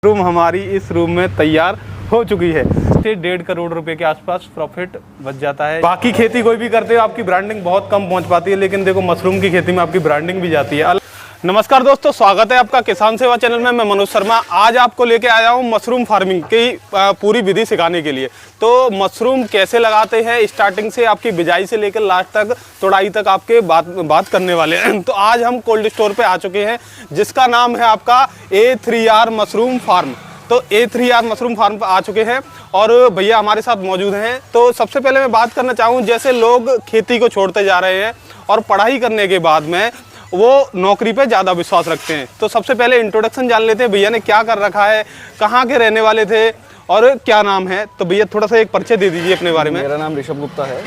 Room हमारी इस room में तैयार हो चुकी है। 1.5 करोड़ रुपए के आसपास प्रॉफिट बच जाता है। बाकी खेती कोई भी करते हो आपकी ब्रांडिंग बहुत कम पहुंच पाती है, लेकिन देखो मशरूम की खेती में आपकी ब्रांडिंग भी जाती है। नमस्कार दोस्तों, स्वागत है आपका किसान सेवा चैनल में। मैं मनोज शर्मा आज आपको लेके आया हूँ मशरूम फार्मिंग की पूरी विधि सिखाने के लिए। तो मशरूम कैसे लगाते हैं स्टार्टिंग से आपकी बिजाई से लेकर लास्ट तक तोड़ाई तक आपके बात करने वाले हैं। तो आज हम कोल्ड स्टोर पे आ चुके हैं जिसका नाम है आपका A3R मशरूम फार्म। तो A3R मशरूम फार्म पर आ चुके हैं और भैया हमारे साथ मौजूद हैं। तो सबसे पहले मैं बात करना चाहूँ, जैसे लोग खेती को छोड़ते जा रहे हैं और पढ़ाई करने के बाद में वो नौकरी पे ज़्यादा विश्वास रखते हैं। तो सबसे पहले इंट्रोडक्शन जान लेते हैं, भैया ने क्या कर रखा है, कहाँ के रहने वाले थे और क्या नाम है। तो भैया थोड़ा सा एक परिचय दे दीजिए अपने बारे में। मेरा नाम ऋषभ गुप्ता है,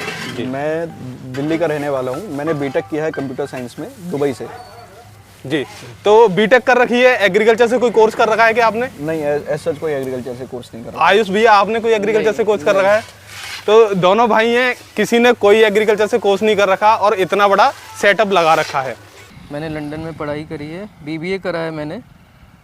मैं दिल्ली का रहने वाला हूँ। मैंने बीटेक किया है कंप्यूटर साइंस में दुबई से। जी, तो बीटेक कर रखी है, एग्रीकल्चर से कोई कोर्स कर रखा है क्या आपने? नहीं, ऐसा कोई एग्रीकल्चर से कोर्स नहीं कर रहा। आयुष भैया आपने कोई एग्रीकल्चर से कोर्स कर रखा है? तो दोनों भाई हैं, किसी ने कोई एग्रीकल्चर से कोर्स नहीं कर रखा और इतना बड़ा सेटअप लगा रखा है। मैंने लंदन में पढ़ाई करी है, BBA करा है मैंने,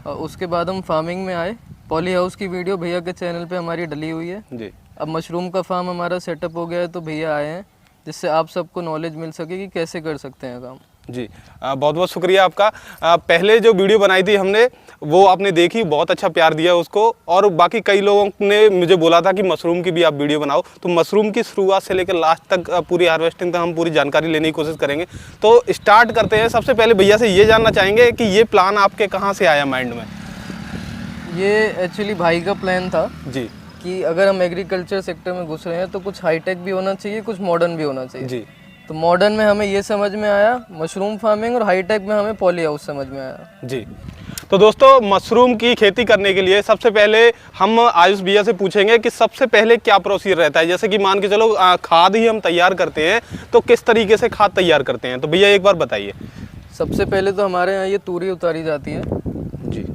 और उसके बाद हम फार्मिंग में आए। पॉली हाउस की वीडियो भैया के चैनल पे हमारी डली हुई है जी। अब मशरूम का फार्म हमारा सेटअप हो गया है, तो भैया आए हैं जिससे आप सबको नॉलेज मिल सके कि कैसे कर सकते हैं काम। जी, बहुत बहुत शुक्रिया आपका। पहले जो वीडियो बनाई थी हमने वो आपने देखी, बहुत अच्छा प्यार दिया उसको। और बाकी कई लोगों ने मुझे बोला था कि मशरूम की भी आप वीडियो बनाओ। तो मशरूम की शुरुआत से लेकर लास्ट तक पूरी हार्वेस्टिंग तक हम पूरी जानकारी लेने की कोशिश करेंगे। तो स्टार्ट करते हैं। सबसे पहले भैया से ये जानना चाहेंगे कि ये प्लान आपके कहाँ से आया माइंड में? ये एक्चुअली भाई का प्लान था जी कि अगर हम एग्रीकल्चर सेक्टर में घुस रहे हैं तो कुछ हाईटेक भी होना चाहिए, कुछ मॉडर्न भी होना चाहिए। जी। तो मॉडर्न में हमें ये समझ में आया मशरूम फार्मिंग, और हाईटेक में हमें पॉली हाउस समझ में आया। जी, तो दोस्तों मशरूम की खेती करने के लिए सबसे पहले हम आयुष भैया से पूछेंगे कि सबसे पहले क्या प्रोसीजर रहता है। जैसे कि मान के चलो खाद ही हम तैयार करते हैं, तो किस तरीके से खाद तैयार करते हैं? तो भैया एक बार बताइए। सबसे पहले तो हमारे यहाँ ये तूरी उतारी जाती है। जी,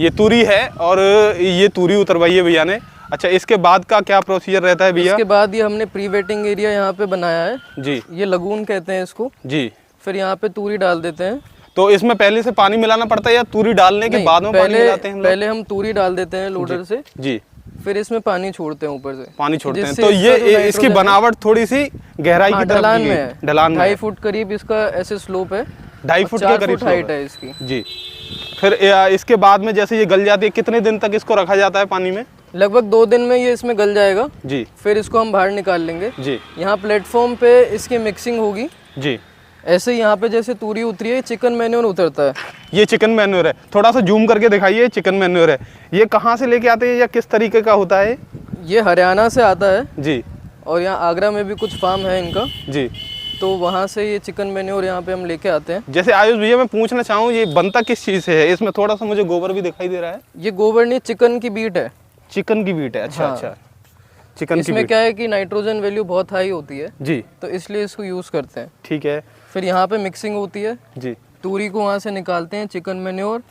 ये तूरी है और ये तूरी उतरवाई है भैया ने। अच्छा, इसके बाद का क्या प्रोसीजर रहता है भैया? इसके बाद ये हमने प्री वेटिंग एरिया यहाँ पे बनाया है। जी। ये लगून कहते हैं इसको। जी। फिर यहाँ पे तूरी डाल देते हैं। तो इसमें पहले से पानी मिलाना पड़ता है या तूरी डालने के बाद में पानी मिलाते हैं? पहले हम तूरी डाल देते हैं लोडर से। जी। फिर इसमें पानी छोड़ते हैं, ऊपर से पानी छोड़ते हैं। तो ये इसकी बनावट थोड़ी सी गहराई की तरफ ढलान में है। ढलान में 2.5 फुट करीब इसका ऐसे स्लोप है। 2.5 फुट के करीब हाइट है इसकी। जी। फिर इसके बाद में जैसे ये गल जाती है, कितने दिन तक इसको रखा जाता है पानी में? लगभग 2 दिन में ये इसमें गल जाएगा। जी। फिर इसको हम बाहर निकाल लेंगे। जी। यहाँ प्लेटफॉर्म पे इसकी मिक्सिंग होगी। जी। ऐसे यहाँ पे जैसे तूरी उतरी है, चिकन मैन्योर उतरता है। ये चिकन मैन्योर है, थोड़ा सा जूम करके दिखाइए। चिकन मैन्योर है, ये कहाँ से लेके आते हैं या किस तरीके का होता है? ये हरियाणा से आता है। जी। और यहाँ आगरा में भी कुछ फार्म है इनका। जी। तो वहाँ से ये चिकन मैन्योर यहाँ पे हम लेके आते हैं। जैसे आयुष भैया मैं पूछना चाहूँ, ये बनता किस चीज़ से है? इसमें थोड़ा सा मुझे गोबर भी दिखाई दे रहा है। ये गोबर नहीं, चिकन की बीट है। चिकन की बीट है? अच्छा। हाँ। अच्छा, चिकन की इसमें क्या है कि नाइट्रोजन वैल्यू बहुत हाई होती है। जी। तो इसलिए इसको यूज करते हैं। ठीक है। फिर यहाँ पे मिक्सिंग होती है। जी। तूरी को वहाँ से निकालते हैं, chicken manure,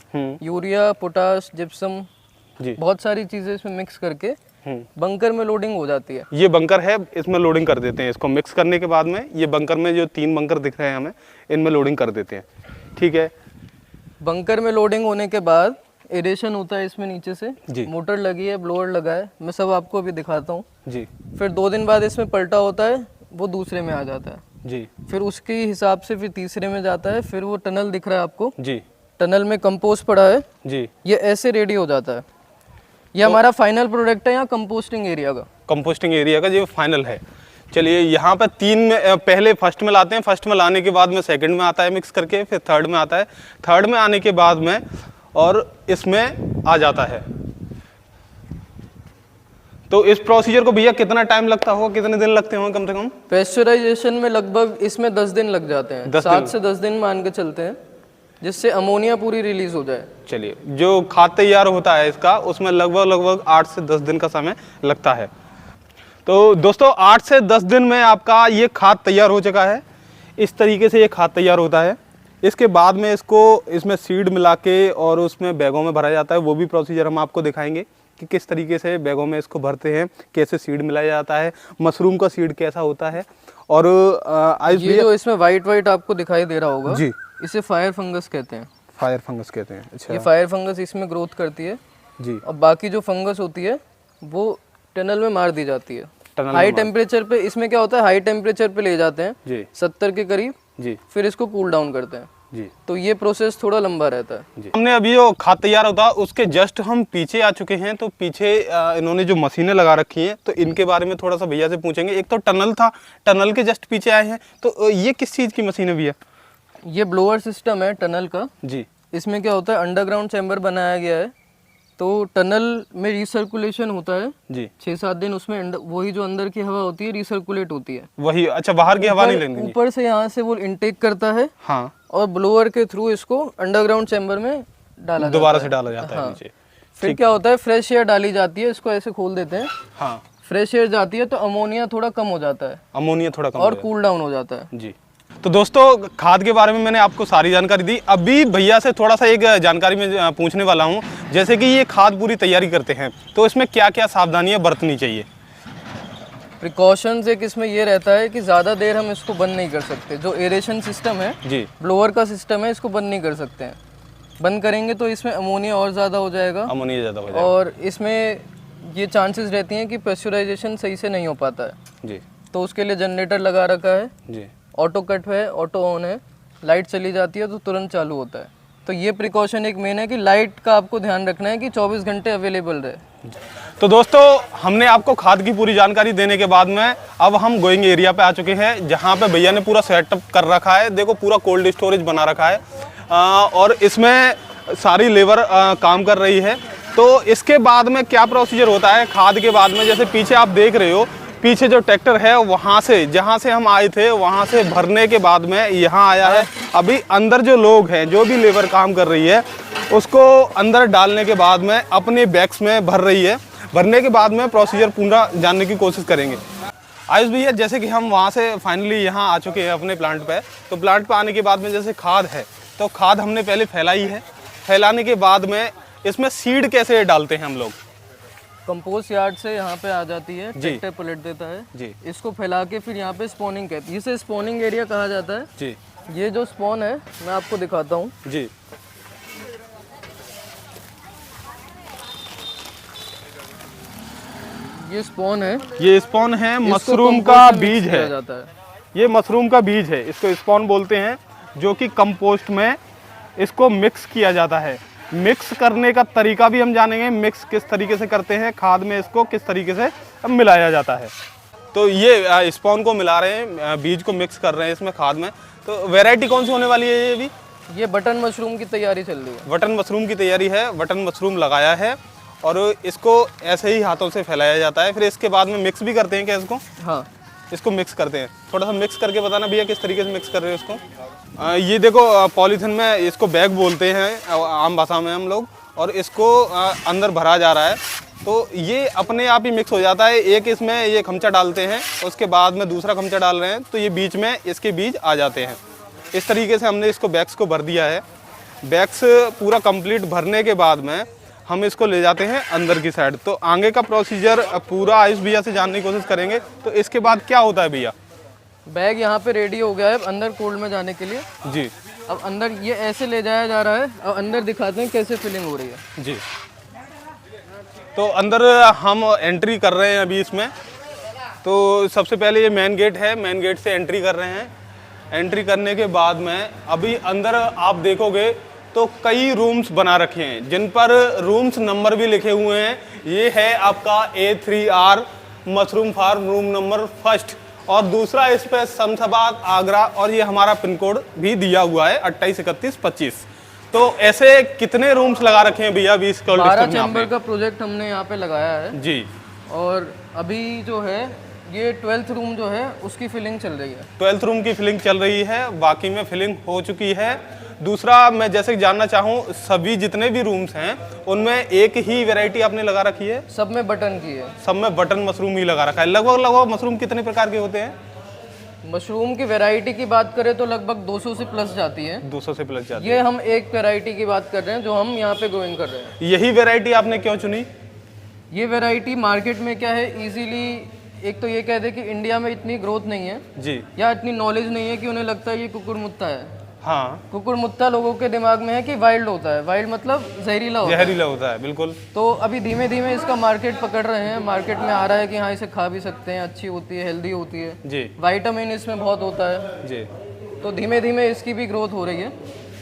urea, potash, gypsum, जी, बहुत सारी चीजें इसमें मिक्स करके बंकर में लोडिंग हो जाती है। ये बंकर है, इसमें लोडिंग कर देते हैं। इसको मिक्स करने के बाद में ये बंकर में जो 3 बंकर दिख रहे हैं हमें, इनमें लोडिंग कर देते हैं। ठीक है। बंकर में लोडिंग होने के बाद एरेशन होता है इसमें नीचे से। जी। मोटर लगी है, ब्लोअर लगा है, मैं सब आपको अभी दिखाता हूँ। जी। फिर 2 दिन बाद इसमें पलटा होता है, वो दूसरे में आ जाता है। जी। फिर उसके हिसाब से फिर तीसरे में जाता है। फिर वो टनल दिख रहा है आपको। जी। टनल में कंपोस्ट पड़ा है। जी। ये ऐसे रेडी हो जाता है। ये हमारा फाइनल प्रोडक्ट है यहाँ कंपोस्टिंग एरिया का। कंपोस्टिंग एरिया का जो फाइनल है। चलिए, यहाँ पर 3 में पहले फर्स्ट में लाते हैं, फर्स्ट में लाने के बाद में सेकंड में आता है मिक्स करके, फिर थर्ड में आता है, थर्ड में आने के बाद में और इसमें आ जाता है। तो इस प्रोसीजर को भैया कितना टाइम लगता होगा, कितने दिन लगते होंगे कम से कम? पेस्चराइजेशन में लगभग इसमें 10 दिन लग जाते हैं। 7 से 10 दिन मान के चलते हैं, जिससे अमोनिया पूरी रिलीज हो जाए। चलिए, जो खाद तैयार होता है इसका, उसमें लगभग 8 से 10 दिन का समय लगता है। तो दोस्तों 8 से 10 दिन में आपका ये खाद तैयार हो चुका है। इस तरीके से ये खाद तैयार होता है। इसके बाद में इसमें सीड मिला के और उसमें बैगों में भरा जाता है। वो भी प्रोसीजर हम आपको दिखाएंगे कि किस तरीके से बैगों में इसको भरते हैं, कैसे सीड मिलाया जाता है, मशरूम का सीड कैसा होता है। और ये जो इसमें वाइट आपको दिखाई दे रहा होगा, जी, इसे फायर फंगस कहते हैं। फायर फंगस कहते हैं, अच्छा ये फायर फंगस इसमें ग्रोथ करती है जी। और बाकी जो फंगस होती है वो टनल में मार दी जाती है। टनल हाई टेम्परेचर पे इसमें क्या होता है, हाई टेम्परेचर पे ले जाते हैं जी 70 के करीब, जी फिर इसको कूल डाउन करते हैं। जी तो ये प्रोसेस थोड़ा लंबा रहता है। जी। हमने अभी जो खाद तैयार होता है उसके जस्ट हम पीछे आ चुके हैं। तो पीछे इन्होंने जो मशीनें लगा रखी हैं तो इनके बारे में थोड़ा सा भैया से पूछेंगे। एक तो टनल था, टनल के जस्ट पीछे आए हैं, तो ये किस चीज़ की मशीन है भैया? ये ब्लोअर सिस्टम है टनल का। जी इसमें क्या होता है, अंडरग्राउंड चैम्बर बनाया गया है, तो टनल में रिसर्कुलेशन होता है जी 6-7 दिन। उसमें वही जो अंदर की हवा होती है रिसर्कुलेट होती है। वही, अच्छा बाहर की हवा नहीं लेनी? ऊपर से यहाँ से वो इनटेक करता है हाँ, और ब्लोअर के थ्रू इसको अंडरग्राउंड चैम्बर में डाला दोबारा जाता से डाला जाता है हाँ। नीचे। फिर क्या होता है, फ्रेश एयर डाली जाती है, इसको ऐसे खोल देते हैं, हाँ, फ्रेश एयर जाती है तो अमोनिया थोड़ा कम हो जाता है अमोनिया थोड़ा कम और हो कूल डाउन हो जाता है। जाएगा। जी। तो दोस्तों खाद के बारे में मैंने आपको सारी जानकारी दी। अभी भैया से थोड़ा सा एक जानकारी मैं पूछने वाला हूँ। जैसे कि ये खाद पूरी तैयारी करते हैं तो इसमें क्या क्या सावधानियां बरतनी चाहिए? प्रिकॉशंस एक इसमें ये रहता है कि ज़्यादा देर हम इसको बंद नहीं कर सकते। जो एरेशन सिस्टम है, जी, ब्लोअर का सिस्टम है, इसको बंद नहीं कर सकते हैं। बंद करेंगे तो इसमें अमोनिया और ज़्यादा हो जाएगा अमोनिया ज़्यादा हो जाएगा और इसमें ये चांसेस रहती हैं कि प्रेशराइजेशन सही से नहीं हो पाता है। जी तो उसके लिए जनरेटर लगा रखा है, जी ऑटो कट है, ऑटो ऑन है, लाइट चली जाती है तो तुरंत चालू होता है। तो ये प्रिकॉशन एक मेन है कि लाइट का आपको ध्यान रखना है कि 24 घंटे अवेलेबल रहे। तो दोस्तों हमने आपको खाद की पूरी जानकारी देने के बाद में अब हम गोइंग एरिया पे आ चुके हैं जहाँ पे भैया ने पूरा सेटअप कर रखा है। देखो पूरा कोल्ड स्टोरेज बना रखा है और इसमें सारी लेबर काम कर रही है। तो इसके बाद में क्या प्रोसीजर होता है खाद के बाद में, जैसे पीछे आप देख रहे हो, पीछे जो ट्रैक्टर है वहाँ से जहाँ से हम आए थे वहाँ से भरने के बाद में यहाँ आया है। अभी अंदर जो लोग हैं, जो भी लेबर काम कर रही है, उसको अंदर डालने के बाद में अपने बैग्स में भर रही है। भरने के बाद में प्रोसीजर पूरा जानने की कोशिश करेंगे। आयुष भैया, जैसे कि हम वहाँ से फाइनली यहाँ आ चुके हैं अपने प्लांट पे, तो प्लांट पे आने के बाद में जैसे खाद है तो खाद हमने पहले फैलाई है। फैलाने के बाद में इसमें सीड कैसे डालते हैं हम लोग? कंपोस्ट यार्ड से यहाँ पे आ जाती है, ट्रैक्टर पलट देता है जी। इसको फैला के फिर यहाँ पे स्पॉनिंग कहते हैं। इसे स्पॉनिंग एरिया कहा जाता है। जी ये जो स्पॉन है मैं आपको दिखाता हूँ। जी ये स्पॉन है, ये स्पॉन है, इसको मशरूम कंपोस्ट का में बीज मिक्स किया है। जाता है। ये मशरूम का बीज है, इसको स्पॉन बोलते हैं, जो कि कंपोस्ट में इसको मिक्स किया जाता है। मिक्स करने का तरीका भी हम जानेंगे, मिक्स किस तरीके से करते हैं, खाद में इसको किस तरीके से मिलाया जाता है। तो ये स्पॉन को मिला रहे हैं, बीज को मिक्स कर रहे हैं इसमें खाद में। तो वैरायटी कौन सी होने वाली है ये भी? ये बटन मशरूम की तैयारी चल रही है। बटन मशरूम की तैयारी है। बटन मशरूम लगाया है और इसको ऐसे ही हाथों से फैलाया जाता है। फिर इसके बाद में मिक्स भी करते हैं क्या इसको? हाँ, इसको मिक्स करते हैं। थोड़ा सा मिक्स करके बताना भैया किस तरीके से मिक्स कर रहे हो इसको। ये देखो पॉलीथिन में, इसको बैग बोलते हैं आम भाषा में हम लोग, और इसको अंदर भरा जा रहा है। तो ये अपने आप ही मिक्स हो जाता है। एक इसमें ये खमचा डालते हैं, उसके बाद में दूसरा खमचा डाल रहे हैं, तो ये बीच में इसके बीज आ जाते हैं। इस तरीके से हमने इसको बैग्स को भर दिया है। बैग्स पूरा कंप्लीट भरने के बाद में हम इसको ले जाते हैं अंदर की साइड। तो आगे का प्रोसीजर पूरा आयुष भैया से जानने की कोशिश करेंगे। तो इसके बाद क्या होता है भैया? बैग यहाँ पे रेडी हो गया है अंदर कोल्ड में जाने के लिए। जी अब अंदर ये ऐसे ले जाया जा रहा है और अंदर दिखाते हैं कैसे फिलिंग हो रही है। जी। तो अंदर हम एंट्री कर रहे हैं अभी इसमें। तो सबसे पहले ये मेन गेट है, मेन गेट से एंट्री कर रहे हैं। एंट्री करने के बाद में अभी अंदर आप देखोगे तो कई रूम्स बना रखे हैं, जिन पर रूम्स नंबर भी लिखे हुए हैं। ये है आपका A3R mushroom farm room number 1 और दूसरा इस पे शमशाबाद आगरा, और ये हमारा पिन कोड भी दिया हुआ है 283125। तो ऐसे कितने रूम्स लगा रखे हैं भैया 20 12 चैम्बर का प्रोजेक्ट हमने यहाँ पे लगाया है जी। और अभी जो है ये 12th रूम जो है उसकी फिलिंग चल रही है। 12th रूम की फिलिंग चल रही है, बाकी में फिलिंग हो चुकी है। दूसरा मैं जैसे जानना चाहूँ, सभी जितने भी रूम्स हैं उनमें एक ही वैरायटी आपने लगा रखी है? सब में बटन की है। सब में बटन मशरूम ही लगा रखा है। लगभग मशरूम कितने प्रकार के होते हैं? मशरूम की वैरायटी की बात करें तो लगभग 200 से प्लस जाती है। 200 से प्लस जाती ये हम एक वैरायटी की बात कर रहे हैं जो हम यहाँ पे ग्रोइंग कर रहे हैं। है। यही वैरायटी आपने क्यों चुनी? ये वैरायटी मार्केट में क्या है, इजीली एक तो ये कह दे कि इंडिया में इतनी ग्रोथ नहीं है जी। या इतनी नॉलेज नहीं है कि उन्हें लगता है ये कुकुरमुत्ता है। हाँ, कुकुरमुत्ता लोगों के दिमाग में है कि वाइल्ड होता है, वाइल्ड मतलब जहरीला होता है। जहरीला होता है, बिल्कुल। तो अभी धीमे धीमे इसका मार्केट पकड़ रहे हैं, मार्केट में आ रहा है कि हाँ इसे खा भी सकते हैं, अच्छी होती है, हेल्दी होती है, जी विटामिन इसमें बहुत होता है। जी तो धीमे धीमे इसकी भी ग्रोथ हो रही है।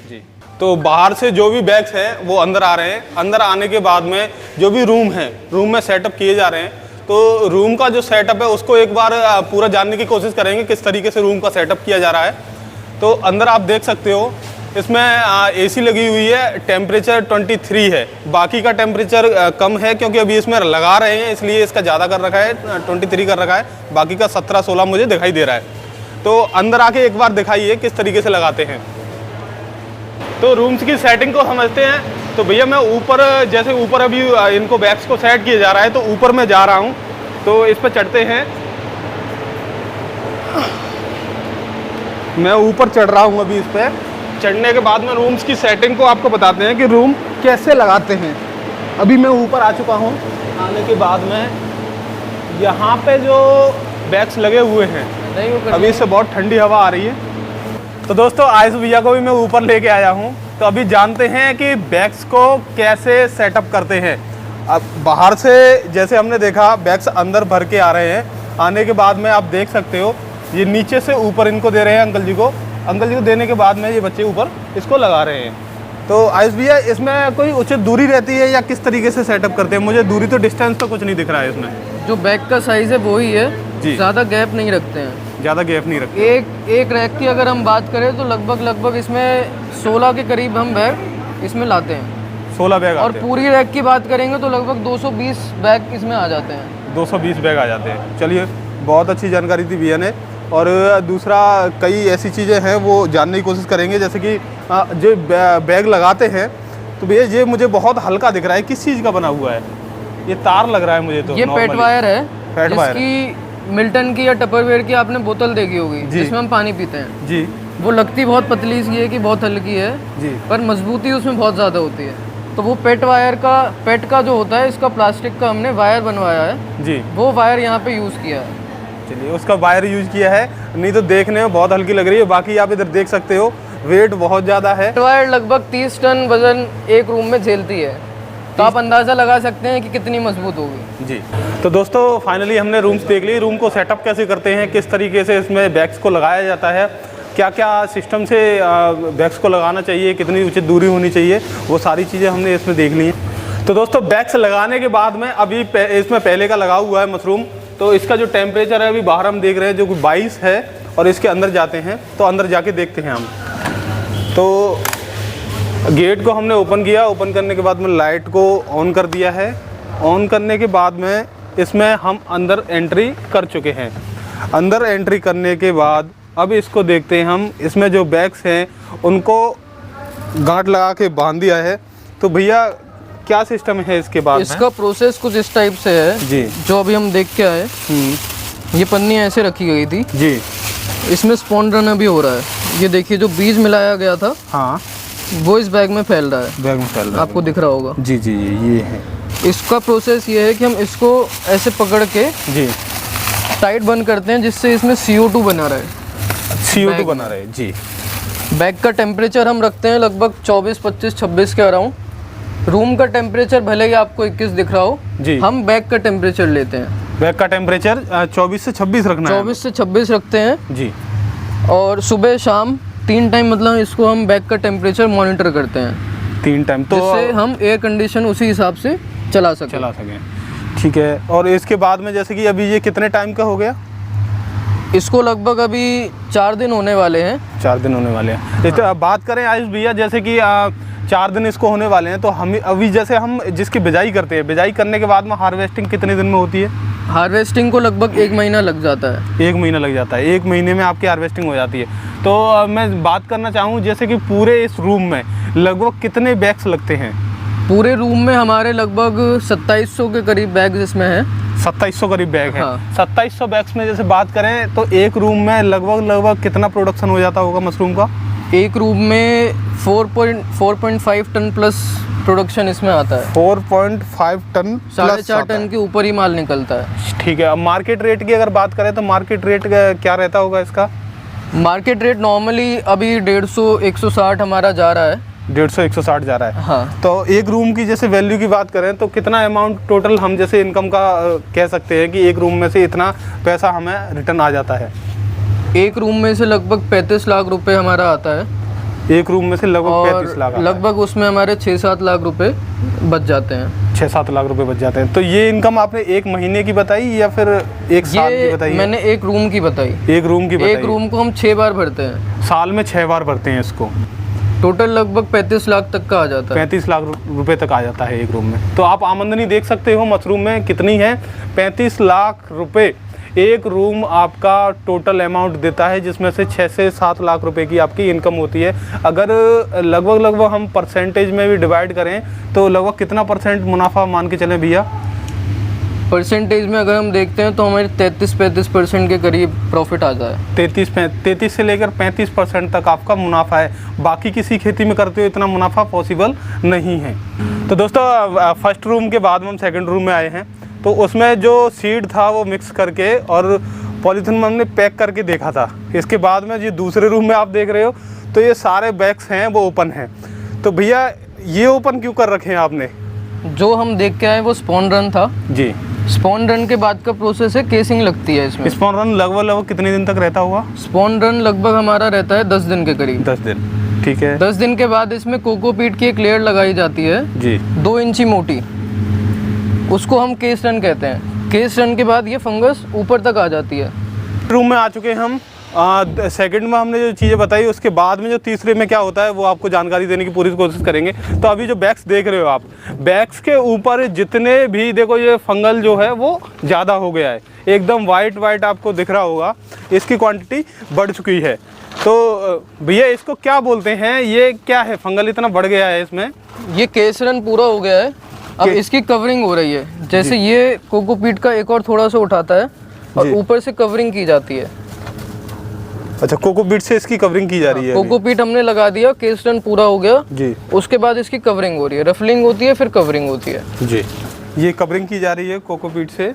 जी। तो बाहर से जो भी बैग्स हैं वो अंदर आ रहे हैं। अंदर आने के बाद में जो भी रूम है, रूम में सेटअप किए जा रहे हैं। तो रूम का जो सेटअप है उसको एक बार पूरा जानने की कोशिश करेंगे किस तरीके से रूम का सेटअप किया जा रहा है। तो अंदर आप देख सकते हो इसमें एसी लगी हुई है, टेम्परेचर 23 है। बाकी का टेम्परेचर कम है क्योंकि अभी इसमें लगा रहे हैं इसलिए इसका ज़्यादा कर रखा है, 23 कर रखा है। बाकी का 17-16 मुझे दिखाई दे रहा है। तो अंदर आके एक बार दिखाइए किस तरीके से लगाते हैं। तो रूम्स की सेटिंग को समझते हैं। तो भैया मैं ऊपर, जैसे ऊपर अभी इनको बैग्स को सेट किया जा रहा है तो ऊपर मैं जा रहा हूँ, तो इस पर चढ़ते हैं। मैं ऊपर चढ़ रहा हूँ अभी इस पर। चढ़ने के बाद में रूम्स की सेटिंग को आपको बताते हैं कि रूम कैसे लगाते हैं। अभी मैं ऊपर आ चुका हूँ। आने के बाद में यहाँ पे जो बैग्स लगे हुए हैं, अभी इससे बहुत ठंडी हवा आ रही है। तो दोस्तों आयुष भैया को भी मैं ऊपर लेके आया हूँ। तो अभी जानते हैं कि बैग्स को कैसे सेटअप करते हैं। अब बाहर से जैसे हमने देखा बैग्स अंदर भर के आ रहे हैं। आने के बाद में आप देख सकते हो ये नीचे से ऊपर इनको दे रहे हैं अंकल जी को। अंकल जी को देने के बाद में ये बच्चे ऊपर इसको लगा रहे हैं। तो आयुष भैया इसमें कोई उचित दूरी रहती है या किस तरीके से सेटअप करते हैं? मुझे दूरी तो डिस्टेंस तो कुछ नहीं दिख रहा है इसमें। जो बैग का साइज है वही है, जी। ज़्यादा गैप नहीं रखते हैं। ज़्यादा गैप नहीं रखते। एक रैक की अगर हम बात करें तो लगभग इसमें 16 के करीब हम बैग इसमें लाते हैं। 16 बैग और आते हैं। पूरी रैक की बात करेंगे तो लगभग 220 बैग इसमें आ जाते हैं। 220 बैग आ जाते हैं। चलिए, बहुत अच्छी जानकारी दी भैया ने। और दूसरा कई ऐसी चीज़ें हैं वो जानने की कोशिश करेंगे, जैसे कि जो बैग लगाते हैं तो भैया ये मुझे बहुत हल्का दिख रहा है। किस चीज़ का बना हुआ है? ये तार लग रहा है मुझे तो। ये पेट वायर है, पेट वायर जिसकी मिल्टन की या टपरवेयर की आपने बोतल देखी होगी जिसमें हम पानी पीते हैं जी। वो लगती बहुत पतली सी है कि बहुत हल्की है जी। पर मजबूती उसमें बहुत ज़्यादा होती है। तो वो पेट वायर का, पेट का जो होता है इसका प्लास्टिक का हमने वायर बनवाया है जी। वो वायर यहाँ पे यूज़ किया है। चलिए, उसका वायर यूज किया है, नहीं तो देखने में बहुत हल्की लग रही है। बाकी आप इधर देख सकते हो वेट बहुत ज़्यादा है। पेट वायर लगभग 30 टन वजन एक रूम में झेलती है। तो आप अंदाज़ा लगा सकते हैं कि कितनी मजबूत होगी। जी। तो दोस्तों फाइनली हमने रूम्स देख लिए। रूम को सेटअप कैसे करते हैं, किस तरीके से इसमें बैग्स को लगाया जाता है, क्या क्या सिस्टम से बैग्स को लगाना चाहिए, कितनी उचित दूरी होनी चाहिए, वो सारी चीज़ें हमने इसमें देख ली हैं। तो दोस्तों बैग्स लगाने के बाद में अभी इसमें पहले का लगा हुआ है मशरूम। तो इसका जो टेम्परेचर है अभी बाहर हम देख रहे हैं जो कि 22 है। और इसके अंदर जाते हैं तो अंदर जाके देखते हैं हम। तो गेट को हमने ओपन किया। ओपन करने के बाद में लाइट को ऑन कर दिया है। ऑन करने के बाद में इसमें हम अंदर एंट्री कर चुके हैं। अंदर एंट्री करने के बाद अब इसको देखते हैं हम। इसमें जो बैग्स हैं उनको गांठ लगा के बांध दिया है। तो भैया क्या सिस्टम है इसके बाद? इसका प्रोसेस कुछ इस टाइप से है जी, जो अभी हम देख के आए। ये पन्नी ऐसे रखी गई थी जी। इसमें स्पॉन रन अभी हो रहा है। ये देखिए जो बीज मिलाया गया था हाँ, वो इस बैग में फैल रहा है। बैग में फैल रहा है, आपको दिख रहा होगा। जी जी जी। ये है इसका प्रोसेस ये है कि हम इसको ऐसे पकड़ के जी, टाइट बंद करते हैं जिससे इसमें CO2 बना रहा है। CO2 बना रहे जी। बैग का टेम्परेचर हम रखते हैं लगभग 24, 25, 26 के अराउंड। रूम का टेम्परेचर भले ही आपको 21 दिख रहा हो जी, हम बैग का टेम्परेचर लेते हैं। बैग का टेम्परेचर 24 से 26 रखना है। 24 से 26 रखते हैं जी। और सुबह शाम 3 टाइम मतलब इसको हम बैग का टेम्परेचर मॉनिटर करते हैं 3 टाइम, तो जिससे हम एयर कंडीशन उसी हिसाब से चला सकें। ठीक है। और इसके बाद में जैसे कि अभी ये कितने टाइम का हो गया? इसको लगभग अभी 4 दिन होने वाले हैं। 4 दिन होने वाले हैं। तो अब बात करें आयुष भैया, जैसे कि 4 दिन इसको होने वाले हैं, तो हम अभी जैसे हम जिसकी बिजाई करते हैं, बिजाई करने के बाद में हार्वेस्टिंग कितने दिन में होती है? हार्वेस्टिंग को लगभग 1 महीना लग जाता है। 1 महीना लग जाता है। 1 महीने में आपकी हार्वेस्टिंग हो जाती है। तो मैं बात करना चाहूँ जैसे कि पूरे इस रूम में लगभग कितने बैग्स लगते हैं? पूरे रूम में हमारे लगभग 2700 के करीब बैग्स इसमें हैं। 2700 करीब बैग है। हाँ। 2700 बैग्स में जैसे बात करें तो एक रूम में लगभग कितना प्रोडक्शन हो जाता होगा मशरूम का? एक रूम में 4.5 टन प्लस प्रोडक्शन इसमें आता है। 4.5 टन, 4.5 टन के ऊपर ही माल निकलता है। ठीक है। अब मार्केट रेट की अगर बात करें तो मार्केट रेट क्या रहता होगा इसका? मार्केट रेट नॉर्मली अभी 150-160 हमारा जा रहा है। 150-160 जा रहा है। हाँ। तो एक रूम की जैसे वैल्यू की बात करें तो कितना अमाउंट टोटल हम जैसे इनकम का कह सकते हैं कि एक रूम में से इतना पैसा हमें रिटर्न आ जाता है? एक रूम में से लगभग 35 लाख रुपए हमारा आता है। एक रूम में से लगभग 35 लाख आता है। लगभग उसमें हमारे 6-7 लाख रुपए बच जाते हैं। 6-7 लाख रुपए बच जाते हैं। तो ये इनकम आपने एक महीने की बताई या फिर एक साल की बताई? मैंने एक रूम की बताई। एक रूम की बताई। एक रूम को हम 6 बार भरते हैं। साल में 6 बार भरते हैं इसको। टोटल लगभग 35 लाख तक का आ जाता है। 35 लाख रुपए तक आ जाता है एक रूम में। तो आप आमदनी देख सकते हो मशरूम में कितनी है। 35 लाख रुपए एक रूम आपका टोटल अमाउंट देता है, जिसमें से 6 से 7 लाख रुपए की आपकी इनकम होती है। अगर लगभग हम परसेंटेज में भी डिवाइड करें तो लगभग कितना परसेंट मुनाफा मान के चलें भैया? परसेंटेज में अगर हम देखते हैं तो हमारे 33-35% के करीब प्रॉफिट आता है। 33 से लेकर 35% तक आपका मुनाफा है। बाकी किसी खेती में करते हो इतना मुनाफा पॉसिबल नहीं है। तो दोस्तों फर्स्ट रूम के बाद में हम सेकंड रूम में आए हैं, तो उसमें जो सीड था वो मिक्स करके और पॉलीथीन में हमने पैक करके देखा था। इसके बाद में जो दूसरे रूम में आप देख रहे हो तो ये सारे बैग्स हैं वो ओपन हैं। तो भैया ये ओपन क्यों कर रखे हैं आपने? जो हम देख के आए वो स्पॉन रन था जी। स्पॉन रन के बाद का प्रोसेस है, केसिंग लगती है इसमें। स्पॉन रन लगभग कितने दिन तक रहता हुआ? स्पॉन रन लगभग हमारा रहता है 10 दिन के करीब। 10 दिन, ठीक है। 10 दिन के बाद इसमें कोकोपीट की एक लेयर लगाई जाती है जी, 2 इंची मोटी। उसको हम केस रन कहते हैं। केस रन के बाद ये फंगस ऊपर तक आ जाती है। रूम में आ चुके हैं हम। सेकंड में हमने जो चीज़ें बताई, उसके बाद में जो तीसरे में क्या होता है वो आपको जानकारी देने की पूरी कोशिश करेंगे। तो अभी जो बैग्स देख रहे हो आप, बैग्स के ऊपर जितने भी देखो ये फंगल जो है वो ज़्यादा हो गया है, एकदम वाइट आपको दिख रहा होगा। इसकी क्वांटिटी बढ़ चुकी है। तो भैया इसको क्या बोलते हैं? ये क्या है, फंगल इतना बढ़ गया है इसमें? ये केस रन पूरा हो गया है, अब इसकी कवरिंग हो रही है। जैसे ये कोकोपीट का एक और थोड़ा सा उठाता है और ऊपर से कवरिंग की जाती है। अच्छा, कोकोपीट से इसकी कवरिंग की जा रही है। कोकोपीट हमने लगा दिया, केस रन पूरा हो गया जी। उसके बाद इसकी कवरिंग हो रही है, रफलिंग होती है, फिर कवरिंग होती है जी। ये कवरिंग की जा रही है कोकोपीट से।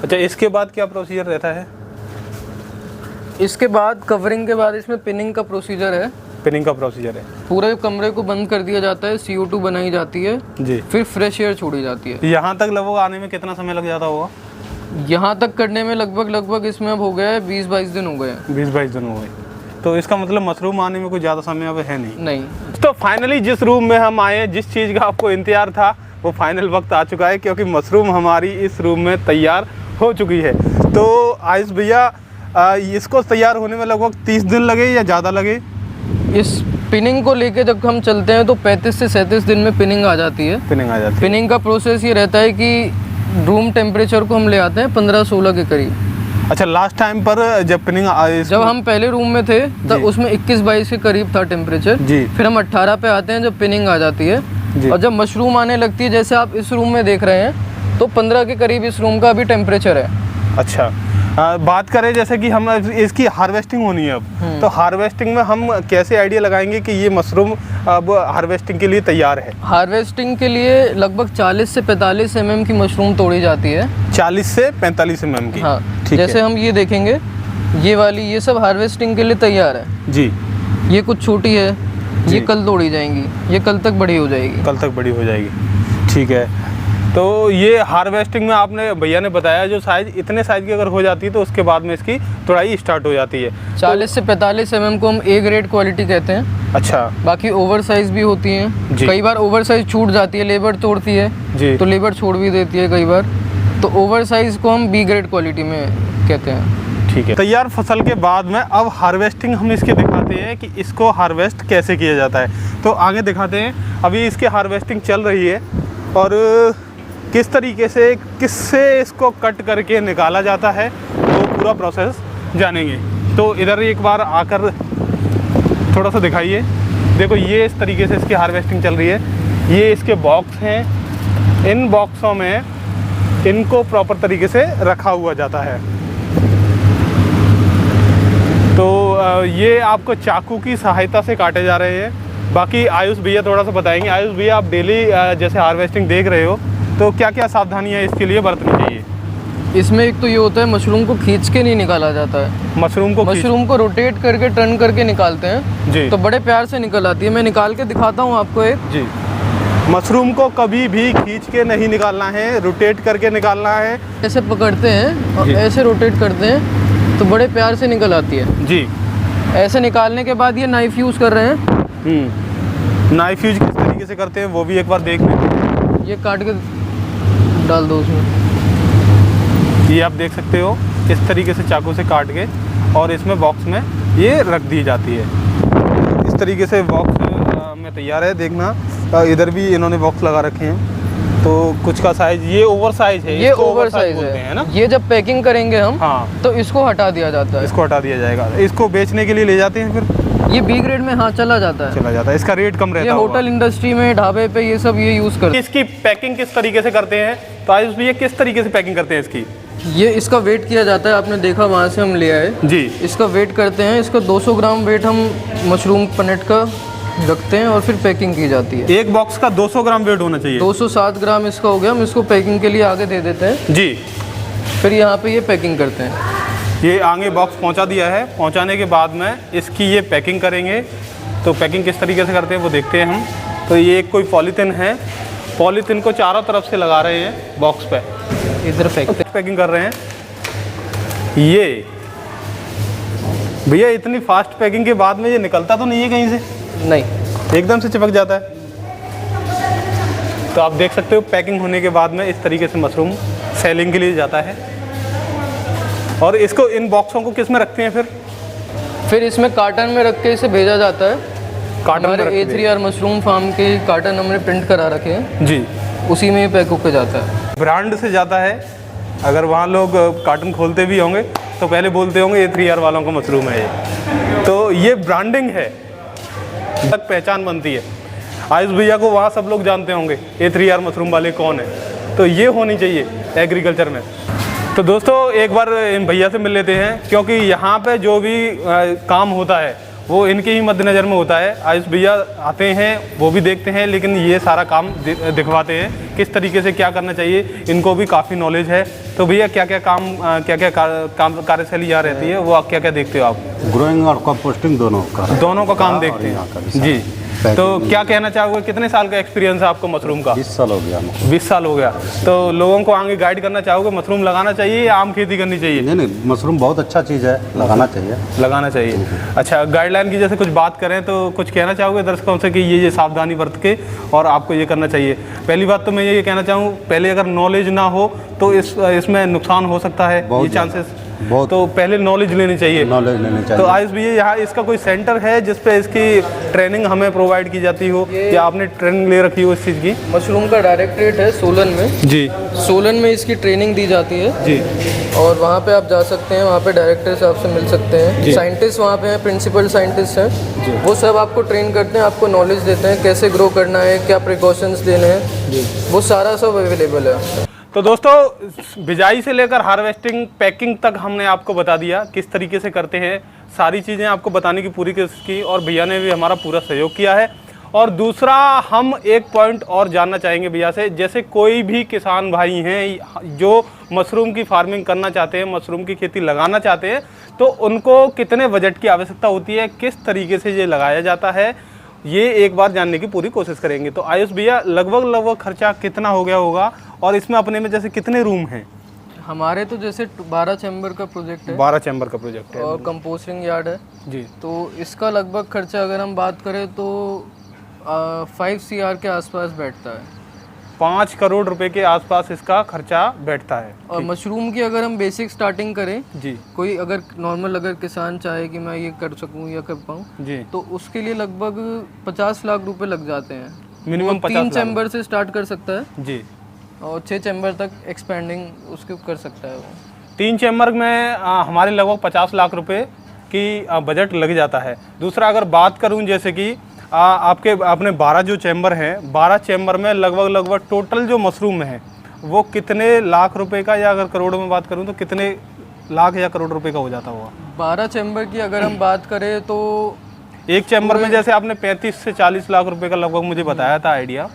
अच्छा, इसके बाद क्या प्रोसीजर रहता है? इसके बाद कवरिंग के बाद इसमें पिनिंग का प्रोसीजर है। पिनिंग का प्रोसीजर है। पूरे कमरे को बंद कर दिया जाता है, CO2 बनाई जाती है जी, फिर फ्रेश एयर छोड़ी जाती है। यहाँ तक लगभग आने में कितना समय लग जाता होगा? यहाँ तक करने में लगभग इसमें अब हो गया है 20-22 दिन हो गए हैं। 20-22 दिन हो गए। तो इसका मतलब मशरूम आने में कोई ज़्यादा समय अब है नहीं। तो फाइनली जिस रूम में हम आए, जिस चीज़ का आपको इंतजार था, वो फाइनल वक्त आ चुका है, क्योंकि मशरूम हमारी इस रूम में तैयार हो चुकी है। तो आयुष भैया, इसको तैयार होने में लगभग 30 दिन लगे या ज़्यादा लगे? इस पिनिंग को लेके जब हम चलते हैं तो 35 से 37 दिन में पिनिंग आ जाती है। पिनिंग आ जाती है। पिनिंग का प्रोसेस ये रहता है कि रूम टेम्परेचर को हम ले आते हैं 15-16 के करीब। अच्छा, लास्ट टाइम पर जब पिनिंग जब हम पहले रूम में थे तब उसमें 21-22 के करीब था टेम्परेचर जी। फिर हम 18 पे आते हैं जब पिनिंग आ जाती है जी। और जब मशरूम आने लगती है, जैसे आप इस रूम में देख रहे हैं, तो 15 के करीब इस रूम का अभी टेम्परेचर है। अच्छा, बात करें जैसे कि हम इसकी हार्वेस्टिंग होनी है अब, तो हार्वेस्टिंग में हम कैसे आइडिया लगाएंगे कि ये मशरूम अब हार्वेस्टिंग के लिए तैयार है? हार्वेस्टिंग के लिए लगभग 40 से 45 mm की मशरूम तोड़ी जाती है। 40 से 45 mm की? हाँ, जैसे हम ये देखेंगे, ये वाली, ये सब हार्वेस्टिंग के लिए तैयार है जी। ये कुछ छोटी है, ये कल तोड़ी जाएंगी, ये कल तक बड़ी हो जाएगी। कल तक बड़ी हो जाएगी, ठीक है। तो ये हार्वेस्टिंग में आपने भैया ने बताया जो साइज, इतने साइज की अगर हो जाती है तो उसके बाद में इसकी तोड़ाई स्टार्ट हो जाती है। 40 से 45 mm को हम A ग्रेड क्वालिटी कहते हैं। अच्छा। बाकी ओवर साइज भी होती हैं, कई बार ओवर साइज छूट जाती है, लेबर तोड़ती है जी, तो लेबर छोड़ भी देती है कई बार, तो ओवर साइज को हम B ग्रेड क्वालिटी में कहते हैं। ठीक है। तैयार फसल के बाद में अब हार्वेस्टिंग हम इसके दिखाते हैं कि इसको हार्वेस्ट कैसे किया जाता है। तो आगे दिखाते हैं, अभी इसकी हार्वेस्टिंग चल रही है और किस तरीके से, किससे इसको कट करके निकाला जाता है, वो पूरा प्रोसेस जानेंगे। तो इधर एक बार आकर थोड़ा सा दिखाइए। देखो, ये इस तरीके से इसकी हार्वेस्टिंग चल रही है। ये इसके बॉक्स हैं, इन बॉक्सों में इनको प्रॉपर तरीके से रखा हुआ जाता है। तो ये आपको चाकू की सहायता से काटे जा रहे हैं। बाकी आयुष भैया थोड़ा सा बताएंगे। आयुष भैया, आप डेली जैसे हार्वेस्टिंग देख रहे हो, तो क्या क्या सावधानियां इसके लिए बरतनी चाहिए? इसमें एक तो ये होता है, मशरूम को खींच के नहीं निकाला जाता है, मशरूम को रोटेट करके टर्न करके निकालते हैं जी। तो बड़े प्यार से निकल आती है। मैं निकाल के दिखाता हूँ आपको एक। जी, मशरूम को कभी भी खींच के नहीं निकालना है, रोटेट करके निकालना है। ऐसे पकड़ते हैं और जी। ऐसे रोटेट करते हैं तो बड़े प्यार से निकल आती है जी। ऐसे निकालने के बाद ये नाइफ यूज़ कर रहे हैं। नाइफ यूज किस तरीके से करते हैं वो भी एक बार देख लें। ये काट के डाल दो उसमें। ये आप देख सकते हो इस तरीके से चाकू से काट के और इसमें बॉक्स में ये रख दी जाती है। इस तरीके से बॉक्स में तैयार है। देखना इधर भी इन्होंने बॉक्स लगा रखे हैं, तो कुछ का साइज ये ओवर साइज है, ये इसको ओवर साइज बोलते हैं ना। है। ये जब पैकिंग करेंगे हम हाँ, तो इसको हटा दिया जाता है। इसको हटा दिया जाएगा। इसको बेचने के लिए ले जाते हैं फिर ये बी ग्रेड में हाँ चला जाता है। चला जाता है। इसका रेट कम ये रहता है। होटल इंडस्ट्री में, ढाबे पे ये सब ये यूज़ करते इसकी पैकिंग किस तरीके से करते हैं, तो आज ये किस तरीके से पैकिंग करते हैं इसकी? हैं। ये इसका वेट किया जाता है, आपने देखा वहाँ से हम ले आए जी। इसका वेट करते हैं। इसका 200 ग्राम वेट हम मशरूम पनेट का रखते हैं और फिर पैकिंग की जाती है। एक बॉक्स का 200 ग्राम वेट होना चाहिए। 207 ग्राम इसका हो गया। हम इसको पैकिंग के लिए आगे दे देते हैं जी। फिर यहाँ पे ये पैकिंग करते हैं। ये आगे बॉक्स पहुंचा दिया है। पहुंचाने के बाद में इसकी ये पैकिंग करेंगे। तो पैकिंग किस तरीके से करते हैं वो देखते हैं हम। तो ये एक कोई पॉलीथिन है, पॉलीथिन को चारों तरफ से लगा रहे हैं बॉक्स पे, इधर फेंकते पैकिंग कर रहे हैं। ये भैया इतनी फास्ट पैकिंग के बाद में ये निकलता तो नहीं है कहीं से? हैं। नहीं, एकदम से चिपक जाता है। तो आप देख सकते हो पैकिंग होने के बाद में इस तरीके से मशरूम सेलिंग के लिए जाता है। और इसको इन बॉक्सों को किस में रखते हैं फिर इसमें कार्टन में रख के इसे भेजा जाता है। कार्टन में रख हमारे के A3R मशरूम फार्म के कार्टन हमने प्रिंट करा रखे हैं, जी। उसी में ही पैक होकर जाता है। ब्रांड से जाता है। अगर वहाँ लोग कार्टन खोलते भी होंगे तो पहले बोलते होंगे A3R वालों का मशरूम है ये। तो ये ब्रांडिंग है, तक पहचान बनती है। आयुष भैया को वहाँ सब लोग जानते होंगे A3R मशरूम वाले कौन है। तो ये होनी चाहिए एग्रीकल्चर में। तो दोस्तों एक बार इन भैया से मिल लेते हैं, क्योंकि यहाँ पे जो भी काम होता है वो इनके ही मद्देनज़र में होता है। आयुष भैया आते हैं, वो भी देखते हैं, लेकिन ये सारा काम दिखवाते हैं किस तरीके से क्या करना चाहिए। इनको भी काफ़ी नॉलेज है। तो भैया क्या क्या काम कार्यशैली यहाँ रहती है, वो आप क्या क्या देखते हो आप? ग्रोइंग और कंपोस्टिंग दोनों का काम देखते हैं जी। तो क्या कहना चाहोगे, कितने साल का एक्सपीरियंस है आपको मशरूम का? 20 साल हो गया हमको। 20 साल हो गया। तो लोगों को आगे गाइड करना चाहोगे, मशरूम लगाना चाहिए या आम खेती करनी चाहिए? नहीं, मशरूम बहुत अच्छा चीज़ है, लगाना चाहिए। लगाना चाहिए। अच्छा, गाइडलाइन की जैसे कुछ बात करें तो कुछ कहना चाहोगे दर्शकों से कि ये सावधानी बरत के और आपको ये करना चाहिए? पहली बात तो मैं ये कहना चाहूँ, पहले अगर नॉलेज ना हो तो इसमें नुकसान हो सकता है, ये चांसेस बहुत। तो पहले नॉलेज लेनी चाहिए। तो आयुष भैया यहाँ इसका कोई सेंटर है जिस पे इसकी ट्रेनिंग हमें प्रोवाइड की जाती हो, या आपने ट्रेनिंग ले रखी हो इस चीज़ की? मशरूम का डायरेक्टरेट है सोलन में जी। सोलन में इसकी ट्रेनिंग दी जाती है जी। और वहाँ पे आप जा सकते हैं, वहाँ पे डायरेक्टर साहब से मिल सकते हैं। साइंटिस्ट वहाँ पे हैं, प्रिंसिपल साइंटिस्ट हैं, वो सब आपको ट्रेन करते हैं, आपको नॉलेज देते हैं कैसे ग्रो करना है, क्या प्रिकॉशंस लेने हैं, वो सारा सब अवेलेबल है। तो दोस्तों बिजाई से लेकर हार्वेस्टिंग, पैकिंग तक हमने आपको बता दिया किस तरीके से करते हैं। सारी चीज़ें आपको बताने की पूरी कोशिश की और भैया ने भी हमारा पूरा सहयोग किया है। और दूसरा हम एक पॉइंट और जानना चाहेंगे भैया से, जैसे कोई भी किसान भाई हैं जो मशरूम की फार्मिंग करना चाहते हैं, मशरूम की खेती लगाना चाहते हैं, तो उनको कितने बजट की आवश्यकता होती है, किस तरीके से ये लगाया जाता है, ये एक बार जानने की पूरी कोशिश करेंगे। तो आयुष भैया लगभग खर्चा कितना हो गया होगा, और इसमें अपने में जैसे कितने रूम हैं? हमारे तो जैसे 12 चैम्बर का प्रोजेक्ट है। 12 चैम्बर का प्रोजेक्ट है और कंपोस्टिंग यार्ड है जी। तो इसका लगभग खर्चा अगर हम बात करें तो 5 CR के आसपास बैठता है। 5 करोड़ रुपए के आसपास इसका खर्चा बैठता है। और मशरूम की अगर हम बेसिक स्टार्टिंग करें जी, कोई अगर नॉर्मल अगर किसान चाहे कि मैं ये कर सकूं या कर पाऊं जी, तो उसके लिए लगभग 50 लाख रुपए लग जाते हैं। मिनिमम 50 3 चैम्बर से स्टार्ट कर सकता है जी, और 6 चैम्बर तक एक्सपेंडिंग उसके कर सकता है वो। 3 चैम्बर में हमारे लगभग 50 लाख रुपए की बजट लग जाता है। दूसरा अगर बात करूं जैसे कि आपने 12 जो चैम्बर हैं, 12 चैम्बर में लगभग टोटल जो मशरूम है वो कितने लाख रुपए का, या अगर करोड़ों में बात करूं तो कितने लाख या करोड़ रुपए का हो जाता होगा? 12 चैम्बर की अगर हम बात करें तो एक चैम्बर में जैसे आपने 35 से 40 लाख रुपए का लगभग मुझे बताया था आइडिया,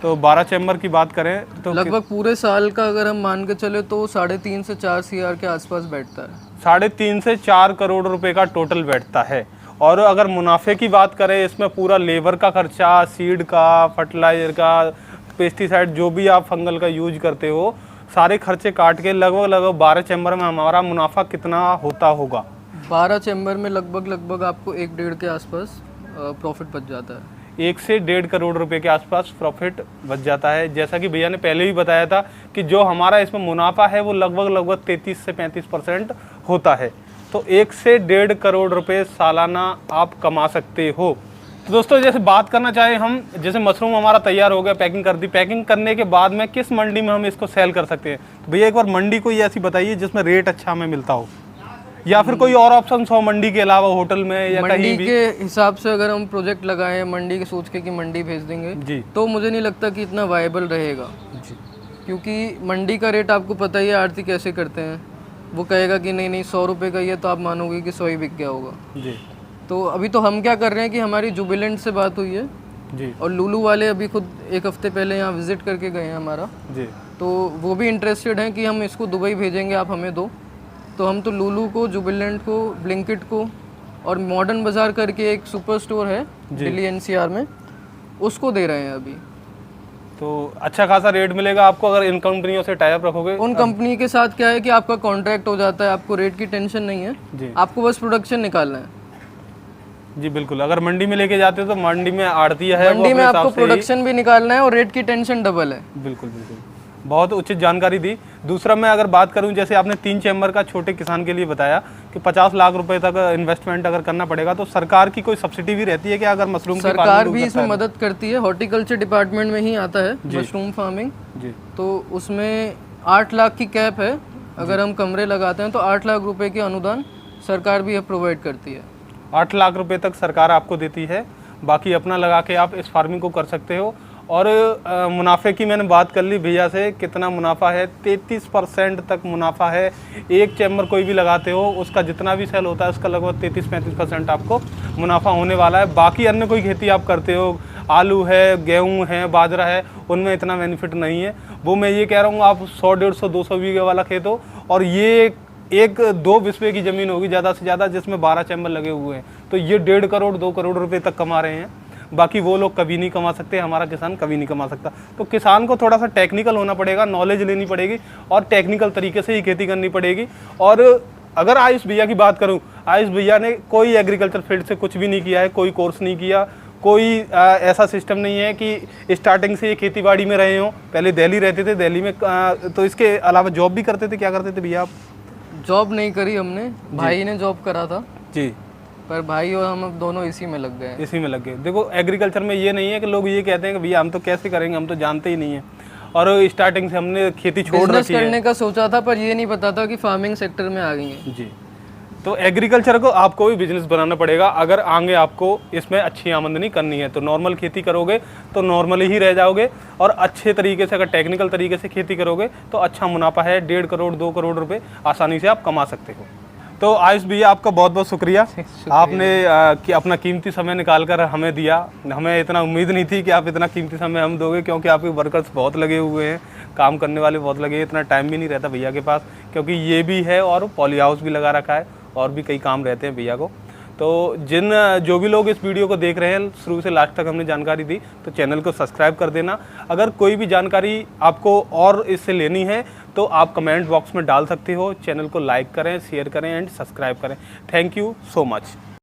तो 12 चैम्बर की बात करें तो लगभग पूरे साल का अगर हम मान के चले तो 3.5 से 4 CR के आसपास बैठता है। 3.5 से 4 करोड़ रुपए का टोटल बैठता है। और अगर मुनाफे की बात करें, इसमें पूरा लेबर का खर्चा, सीड का, फर्टिलाइजर का, पेस्टिसाइड जो भी आप फंगल का यूज करते हो, सारे खर्चे काट के लगभग 12 चैम्बर में हमारा मुनाफा कितना होता होगा? 12 चैम्बर में लगभग आपको 1-1.5 के आसपास प्रॉफिट बच जाता है। 1 से 1.5 करोड़ रुपए के आसपास प्रॉफिट बच जाता है। जैसा कि भैया ने पहले भी बताया था कि जो हमारा इसमें मुनाफा है वो लगभग 33 से 35% होता है। तो 1 से 1.5 करोड़ रुपए सालाना आप कमा सकते हो। तो दोस्तों, जैसे बात करना चाहे हम, जैसे मशरूम हमारा तैयार हो गया, पैकिंग कर दी, पैकिंग करने के बाद में किस मंडी में हम इसको सेल कर सकते हैं? तो भैया एक बार मंडी कोई ऐसी बताइए जिसमें रेट अच्छा हमें मिलता हो, या फिर कोई और ऑप्शन हो मंडी के अलावा, होटल में या कहीं भी? के हिसाब से अगर हम प्रोजेक्ट लगाएं मंडी के सोच के कि मंडी भेज देंगे जी, तो मुझे नहीं लगता कि इतना वायबल रहेगा जी। क्योंकि मंडी का रेट आपको पता ही है आरती कैसे करते हैं। वो कहेगा कि नहीं 100 रुपये का ही है, तो आप मानोगे कि 100 ही बिक गया होगा जी। तो अभी तो हम क्या कर रहे हैं कि हमारी जुबिलेंट से बात हुई है जी, और लुलू वाले अभी खुद 1 हफ्ते पहले यहाँ विजिट करके गए हैं हमारा। जी। तो वो भी इंटरेस्टेड हैं कि हम इसको दुबई भेजेंगे, आप हमें दो। तो हम तो लुलू को, जुबिलेंट को, ब्लिंकिट को और मॉडर्न बाज़ार करके एक सुपर स्टोर है दिल्ली NCR में, उसको दे रहे हैं अभी। तो अच्छा खासा रेट मिलेगा आपको अगर इन कंपनियों से टाई अप रखोगे। उन कंपनी के साथ क्या है कि आपका कॉन्ट्रैक्ट हो जाता है, आपको रेट की टेंशन नहीं है जी। आपको बस प्रोडक्शन निकालना है। जी बिल्कुल। अगर मंडी में लेके जाते हो तो मंडी में आड़ती है, मंडी में आपको प्रोडक्शन भी निकालना है और रेट की टेंशन डबल है। बिल्कुल बिल्कुल, बहुत उचित जानकारी दी। दूसरा मैं अगर बात करूं, जैसे आपने 3 चैम्बर का छोटे किसान के लिए बताया कि 50 लाख रुपए तक इन्वेस्टमेंट अगर करना पड़ेगा, तो सरकार की कोई सब्सिडी भी रहती है कि अगर मशरूम की सरकार भी इसमें मदद करती है। हॉर्टिकल्चर डिपार्टमेंट में ही आता है मशरूम फार्मिंग जी। तो उसमें 8 लाख की कैप है। अगर हम कमरे लगाते हैं तो 8 लाख रुपए के अनुदान सरकार भी प्रोवाइड करती है। 8 लाख रुपए तक सरकार आपको देती है, बाकी अपना लगा के आप इस फार्मिंग को कर सकते हो। और मुनाफे की मैंने बात कर ली भैया से, कितना मुनाफा है? 33% तक मुनाफा है। 1 चैम्बर कोई भी लगाते हो उसका जितना भी सेल होता है उसका लगभग 33-35% आपको मुनाफा होने वाला है। बाकी अन्य कोई खेती आप करते हो, आलू है, गेहूं है, बाजरा है, उनमें इतना बेनिफिट नहीं है। वो मैं ये कह रहा हूँ, आप 100, 150, 200 बीघे वाला खेत हो और ये 1-2 बिस्वे की ज़मीन होगी ज़्यादा से ज़्यादा, जिसमें 12 चैम्बर लगे हुए हैं, तो ये 1.5 करोड़ 2 करोड़ रुपए तक कमा रहे हैं। बाकी वो लोग कभी नहीं कमा सकते, हमारा किसान कभी नहीं कमा सकता। तो किसान को थोड़ा सा टेक्निकल होना पड़ेगा, नॉलेज लेनी पड़ेगी और टेक्निकल तरीके से ही खेती करनी पड़ेगी। और अगर आयुष भैया की बात करूं, आयुष भैया ने कोई एग्रीकल्चर फील्ड से कुछ भी नहीं किया है, कोई कोर्स नहीं किया, कोई ऐसा सिस्टम नहीं है कि स्टार्टिंग से ये खेती बाड़ी में रहे हों। पहले दिल्ली रहते थे, दिल्ली में तो इसके अलावा जॉब भी करते थे। क्या करते थे भैया आप? जॉब नहीं करी हमने, भाई ने जॉब करा था जी, पर भाई और हम अब दोनों इसी में लग गए। इसी में लग गए। देखो, एग्रीकल्चर में ये नहीं है कि लोग ये कहते हैं कि भैया हम तो कैसे करेंगे, हम तो जानते ही नहीं है, और स्टार्टिंग से हमने खेती छोड़ रखी है। करने का सोचा था पर ये नहीं पता था कि फार्मिंग सेक्टर में आ गई है। जी, तो एग्रीकल्चर को आपको भी बिजनेस बनाना पड़ेगा अगर आगे आपको इसमें अच्छी आमदनी करनी है। तो नॉर्मल खेती करोगे तो नॉर्मली ही रह जाओगे, और अच्छे तरीके से अगर टेक्निकल तरीके से खेती करोगे तो अच्छा मुनाफा है। 1.5 करोड़ 2 करोड़ रुपए आसानी से आप कमा सकते हो। तो आयुष भैया, आपका बहुत बहुत शुक्रिया। आपने कि अपना कीमती समय निकाल कर हमें दिया। हमें इतना उम्मीद नहीं थी कि आप इतना कीमती समय हम दोगे, क्योंकि आपके वर्कर्स बहुत लगे हुए हैं, काम करने वाले बहुत लगे हैं। इतना टाइम भी नहीं रहता भैया के पास, क्योंकि ये भी है और पॉली हाउस भी लगा रखा है और भी कई काम रहते हैं भैया को। तो जो भी लोग इस वीडियो को देख रहे हैं, शुरू से लास्ट तक हमने जानकारी दी, तो चैनल को सब्सक्राइब कर देना। अगर कोई भी जानकारी आपको और इससे लेनी है तो आप कमेंट बॉक्स में डाल सकते हो। चैनल को लाइक करें, शेयर करें एंड सब्सक्राइब करें। Thank you so much.